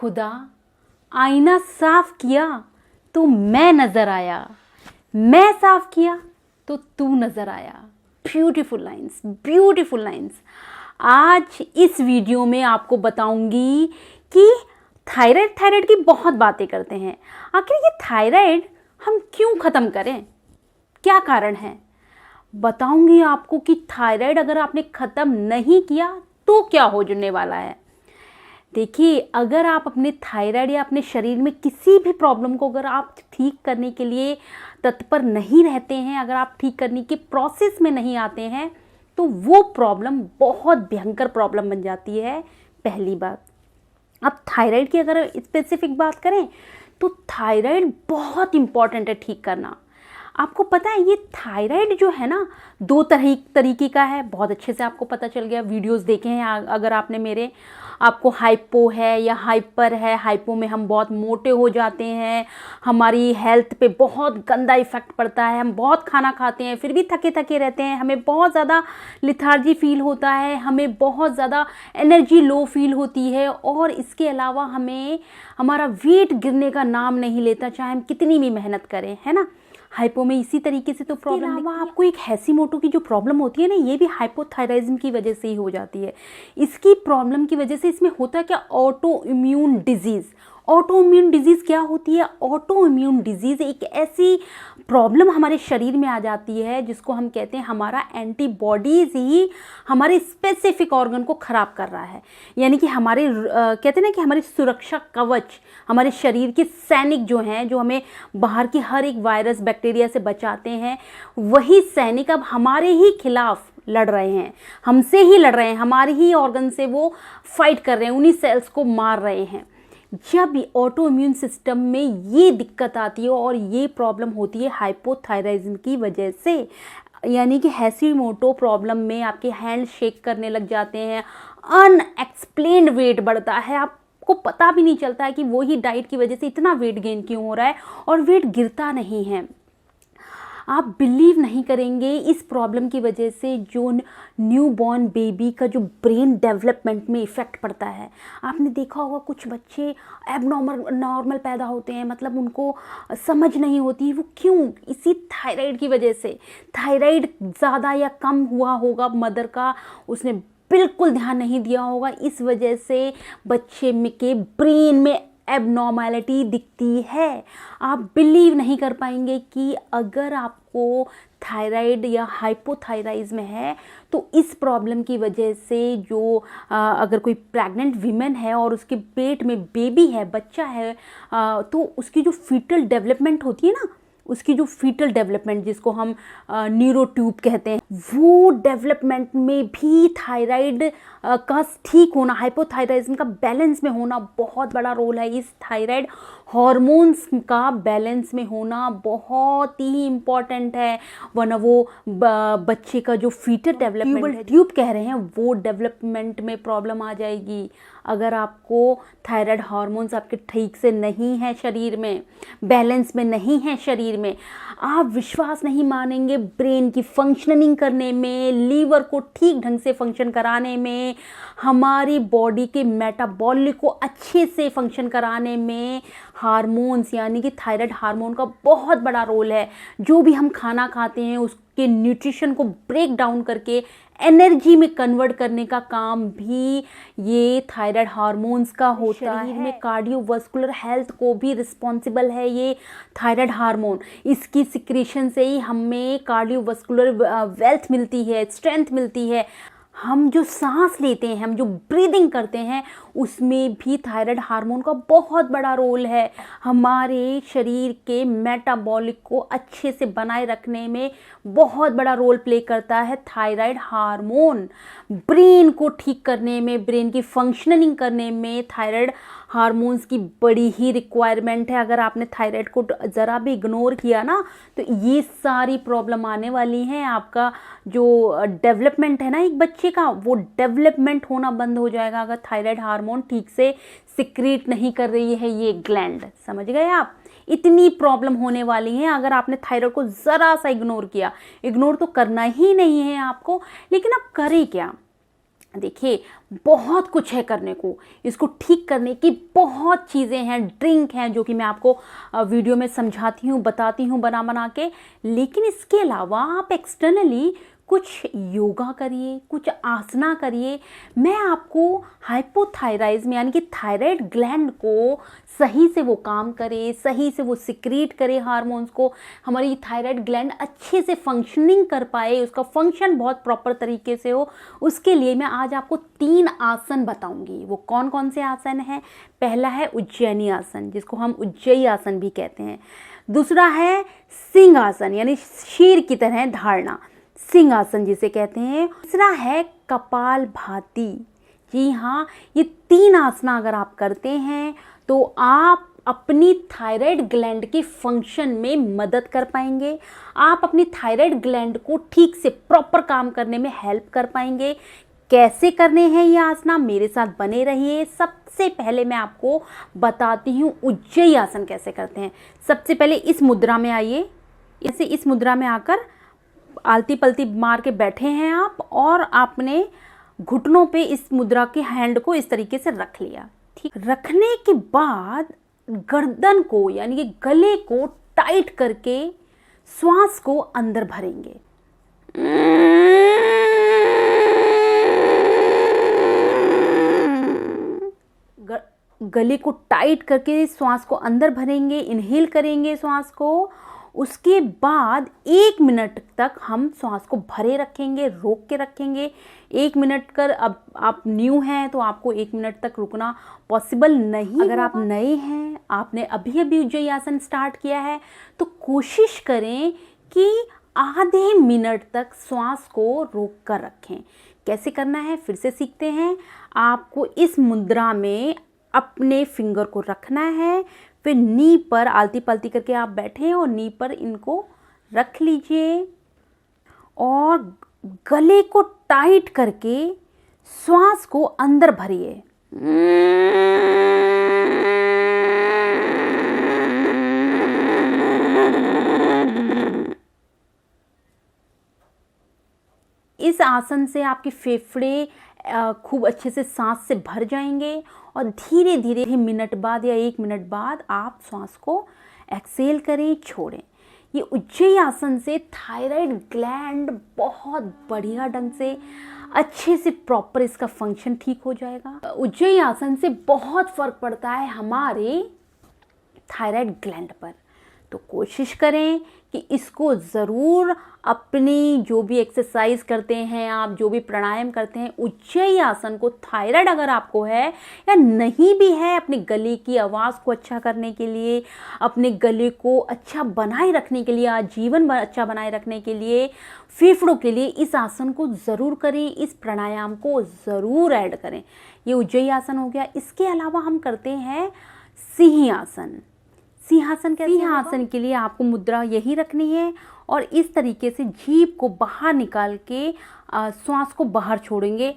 खुदा आईना साफ किया तो मैं नज़र आया, मैं साफ किया तो तू नज़र आया। Beautiful lines, beautiful lines. आज इस वीडियो में आपको बताऊंगी कि थायराइड की बहुत बातें करते हैं। आखिर ये थायराइड हम क्यों ख़त्म करें, क्या कारण है, बताऊंगी आपको कि थायराइड अगर आपने ख़त्म नहीं किया तो क्या होने वाला है। देखिए, अगर आप अपने थायराइड या अपने शरीर में किसी भी प्रॉब्लम को अगर आप ठीक करने के लिए तत्पर नहीं रहते हैं, अगर आप ठीक करने के प्रोसेस में नहीं आते हैं, तो वो प्रॉब्लम बहुत भयंकर प्रॉब्लम बन जाती है। पहली बात, अब थायराइड की अगर स्पेसिफिक बात करें तो थायराइड बहुत इंपॉर्टेंट है ठीक करना। आपको पता है ये थायराइड जो है ना, दो तरीके का है। बहुत अच्छे से आपको पता चल गया, वीडियोस देखे हैं अगर आपने मेरे। आपको हाइपो है या हाइपर है। हाइपो में हम बहुत मोटे हो जाते हैं, हमारी हेल्थ पे बहुत गंदा इफेक्ट पड़ता है, हम बहुत खाना खाते हैं फिर भी थके थके रहते हैं, हमें बहुत ज़्यादा लिथार्जी फील होता है, हमें बहुत ज़्यादा एनर्जी लो फील होती है, और इसके अलावा हमें हमारा वेट गिरने का नाम नहीं लेता, चाहे हम कितनी भी मेहनत करें, है ना। हाइपो में इसी तरीके से तो प्रॉब्लम अलावा आपको एक हैशीमोटो की जो प्रॉब्लम होती है ना, ये भी हाइपोथायराइज्म की वजह से ही हो जाती है। इसकी प्रॉब्लम की वजह से इसमें होता है क्या, auto immune disease. Auto immune disease क्या होती है? ऑटो इम्यून डिजीज़ एक ऐसी प्रॉब्लम हमारे शरीर में आ जाती है जिसको हम कहते हैं हमारा एंटीबॉडीज़ ही हमारे स्पेसिफिक ऑर्गन को ख़राब कर रहा है। यानी कि हमारे कहते हैं ना कि हमारी सुरक्षा कवच, हमारे शरीर के सैनिक जो हैं, जो हमें बाहर की हर एक वायरस बैक्टीरिया से बचाते हैं, वही सैनिक अब हमारे ही खिलाफ लड़ रहे हैं, हमसे ही लड़ रहे हैं, हमारे ही ऑर्गन से वो फाइट कर रहे हैं, उन्हीं सेल्स को मार रहे हैं। जब ऑटो इम्यून सिस्टम में ये दिक्कत आती है और ये प्रॉब्लम होती है हाइपोथायराइज्म की वजह से, यानी कि हैशीमोटो प्रॉब्लम में आपके हैंड शेक करने लग जाते हैं, अनएक्सप्लेन्ड वेट बढ़ता है, आपको पता भी नहीं चलता है कि वही डाइट की वजह से इतना वेट गेन क्यों हो रहा है, और वेट गिरता नहीं है। आप बिलीव नहीं करेंगे, इस प्रॉब्लम की वजह से जो न्यू बॉर्न बेबी का जो ब्रेन डेवलपमेंट में इफ़ेक्ट पड़ता है। आपने देखा होगा कुछ बच्चे नॉर्मल पैदा होते हैं, मतलब उनको समझ नहीं होती, वो क्यों? इसी थायराइड की वजह से। थायराइड ज़्यादा या कम हुआ होगा मदर का, उसने बिल्कुल ध्यान नहीं दिया होगा, इस वजह से बच्चे के ब्रेन में एबनॉर्मैलिटी दिखती है। आप बिलीव नहीं कर पाएंगे कि अगर आपको थायराइड या हाइपोथायराइज्म है तो इस प्रॉब्लम की वजह से जो अगर कोई प्रेग्नेंट वीमेन है और उसके पेट में बेबी है, बच्चा है, तो उसकी जो फीटल डेवलपमेंट होती है ना, उसकी जो फीटल डेवलपमेंट जिसको हम न्यूरो ट्यूब कहते हैं, वो डेवलपमेंट में भी थायराइड का ठीक होना, हाइपोथायराइज्म का बैलेंस में होना बहुत बड़ा रोल है। इस थायराइड हॉर्मोन्स का बैलेंस में होना बहुत ही इम्पॉर्टेंट है, वरना वो बच्चे का जो फीटल डेवलपमेंट ट्यूब कह रहे हैं, वो डेवलपमेंट में प्रॉब्लम आ जाएगी। अगर आपको थायराइड हार्मोन्स आपके ठीक से नहीं है, शरीर में बैलेंस में नहीं है, शरीर में, आप विश्वास नहीं मानेंगे, ब्रेन की फंक्शनिंग करने में, लीवर को ठीक ढंग से फंक्शन कराने में, हमारी बॉडी के मेटाबॉलिक को अच्छे से फंक्शन कराने में हार्मोन्स यानी कि थायराइड हार्मोन का बहुत बड़ा रोल है। जो भी हम खाना खाते हैं उसके न्यूट्रिशन को ब्रेक डाउन करके एनर्जी में कन्वर्ट करने का काम भी ये थायराइड हार्मोन्स का होता है। शरीर में कार्डियोवास्कुलर हेल्थ को भी रिस्पॉन्सिबल है ये थायराइड हार्मोन। इसकी सिक्रीशन से ही हमें कार्डियोवास्कुलर वेल्थ मिलती है, स्ट्रेंथ मिलती है। हम जो सांस लेते हैं, हम जो ब्रीदिंग करते हैं, उसमें भी थायराइड हार्मोन का बहुत बड़ा रोल है। हमारे शरीर के मेटाबॉलिक को अच्छे से बनाए रखने में बहुत बड़ा रोल प्ले करता है थायराइड हार्मोन। ब्रेन को ठीक करने में, ब्रेन की फंक्शनिंग करने में थायराइड हार्मोन्स की बड़ी ही रिक्वायरमेंट है। अगर आपने थायराइड को ज़रा भी इग्नोर किया ना, तो ये सारी प्रॉब्लम आने वाली हैं। आपका जो डेवलपमेंट है ना एक बच्चे का, वो डेवलपमेंट होना बंद हो जाएगा अगर थायराइड हार्मोन ठीक से सिक्रीट नहीं कर रही है ये ग्लैंड। समझ गए आप? इतनी प्रॉब्लम होने वाली है अगर आपने थायराइड को ज़रा सा इग्नोर किया। इग्नोर तो करना ही नहीं है आपको, लेकिन आप करें क्या? देखिए बहुत कुछ है करने को, इसको ठीक करने की बहुत चीज़ें हैं, ड्रिंक हैं जो कि मैं आपको वीडियो में समझाती हूँ, बताती हूँ बना बना के। लेकिन इसके अलावा आप एक्सटर्नली कुछ योगा करिए, कुछ आसना करिए। मैं आपको हाइपोथायराइज्म यानी कि थायराइड ग्लैंड को सही से वो काम करे, सही से वो सिक्रीट करे हार्मोन्स को, हमारी थायराइड ग्लैंड अच्छे से फंक्शनिंग कर पाए, उसका फंक्शन बहुत प्रॉपर तरीके से हो, उसके लिए मैं आज आपको 3 आसन बताऊंगी। वो कौन कौन से आसन हैं? पहला है उज्जैनी आसन, जिसको हम उज्जयी आसन भी कहते हैं। दूसरा है सिंह आसन यानी शेर की तरह धारणा, सिंह आसन जिसे कहते हैं। तीसरा है कपाल भाती। जी हाँ, ये 3 आसना अगर आप करते हैं तो आप अपनी थायराइड ग्लैंड के फंक्शन में मदद कर पाएंगे, आप अपनी थायराइड ग्लैंड को ठीक से प्रॉपर काम करने में हेल्प कर पाएंगे। कैसे करने हैं ये आसना, मेरे साथ बने रहिए। सबसे पहले मैं आपको बताती हूँ उज्जयी आसन कैसे करते हैं। सबसे पहले इस मुद्रा में आइए, ऐसे इस मुद्रा में आकर आलती पलती मार के बैठे हैं आप, और आपने घुटनों पे इस मुद्रा के हैंड को इस तरीके से रख लिया। ठीक, रखने के बाद गर्दन को यानी कि गले को टाइट करके श्वास को अंदर भरेंगे। गले को टाइट करके श्वास को अंदर भरेंगे, इनहेल करेंगे श्वास को। उसके बाद 1 मिनट तक हम श्वास को भरे रखेंगे, रोक के रखेंगे 1 मिनट कर। अब आप न्यू हैं तो आपको 1 मिनट तक रुकना पॉसिबल नहीं। अगर आप नए हैं, आपने अभी अभी उज्जयी आसन स्टार्ट किया है, तो कोशिश करें कि आधे मिनट तक श्वास को रोक कर रखें। कैसे करना है फिर से सीखते हैं। आपको इस मुद्रा में अपने फिंगर को रखना है, फिर नी पर आलती पलती करके आप बैठे और नी पर इनको रख लीजिए और गले को टाइट करके श्वास को अंदर भरिए। इस आसन से आपके फेफड़े खूब अच्छे से सांस से भर जाएंगे और धीरे धीरे मिनट बाद या 1 मिनट बाद आप श्वास को एक्सेल करें, छोड़ें। ये उज्जयी आसन से थायराइड ग्लैंड बहुत बढ़िया ढंग से अच्छे से प्रॉपर इसका फंक्शन ठीक हो जाएगा। उज्जयी आसन से बहुत फर्क पड़ता है हमारे थायराइड ग्लैंड पर। तो कोशिश करें कि इसको ज़रूर अपनी जो भी एक्सरसाइज करते हैं आप, जो भी प्राणायाम करते हैं, उज्जयी आसन को, थायराइड अगर आपको है या नहीं भी है, अपने गले की आवाज़ को अच्छा करने के लिए, अपने गले को अच्छा बनाए रखने के लिए, आजीवन अच्छा बनाए रखने के लिए, फेफड़ों के लिए इस आसन को ज़रूर करें, इस प्राणायाम को ज़रूर ऐड करें। ये उज्जयी आसन हो गया। इसके अलावा हम करते हैं सिंह आसन। सिंहासन के लिए आपको मुद्रा यही रखनी है और इस तरीके से जीभ को बाहर निकाल के श्वास को बाहर छोड़ेंगे।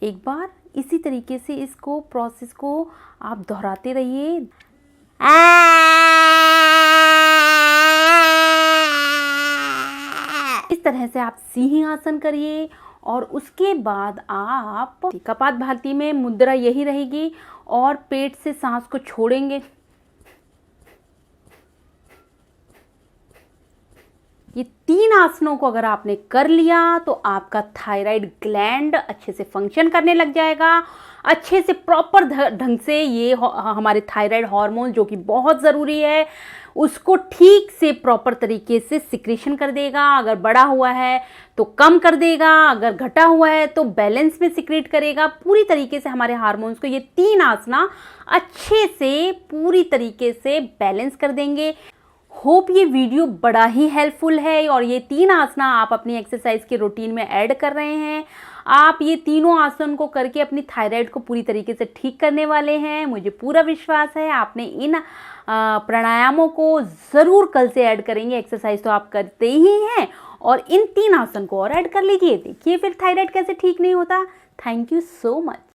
एक बार इसी तरीके से इसको प्रोसेस को आप दोहराते रहिए। इस तरह से आप सिंह आसन करिए और उसके बाद आप कपालभाति में मुद्रा यही रहेगी और पेट से सांस को छोड़ेंगे। ये 3 आसनों को अगर आपने कर लिया तो आपका थायराइड ग्लैंड अच्छे से फंक्शन करने लग जाएगा, अच्छे से प्रॉपर ढंग से ये हमारे थायराइड हार्मोन जो कि बहुत ज़रूरी है उसको ठीक से प्रॉपर तरीके से सिक्रेशन कर देगा। अगर बढ़ा हुआ है तो कम कर देगा, अगर घटा हुआ है तो बैलेंस में सिक्रेट करेगा। पूरी तरीके से हमारे हार्मोन्स को ये 3 आसना अच्छे से पूरी तरीके से बैलेंस कर देंगे। होप ये वीडियो बड़ा ही हेल्पफुल है और ये 3 आसना आप अपनी एक्सरसाइज के रूटीन में ऐड कर रहे हैं। आप ये तीनों आसन को करके अपनी थायराइड को पूरी तरीके से ठीक करने वाले हैं। मुझे पूरा विश्वास है आपने इन प्राणायामों को ज़रूर कल से ऐड करेंगे। एक्सरसाइज तो आप करते ही हैं और इन 3 आसन को और ऐड कर लीजिए। देखिए फिर थायराइड कैसे ठीक नहीं होता। Thank you so much.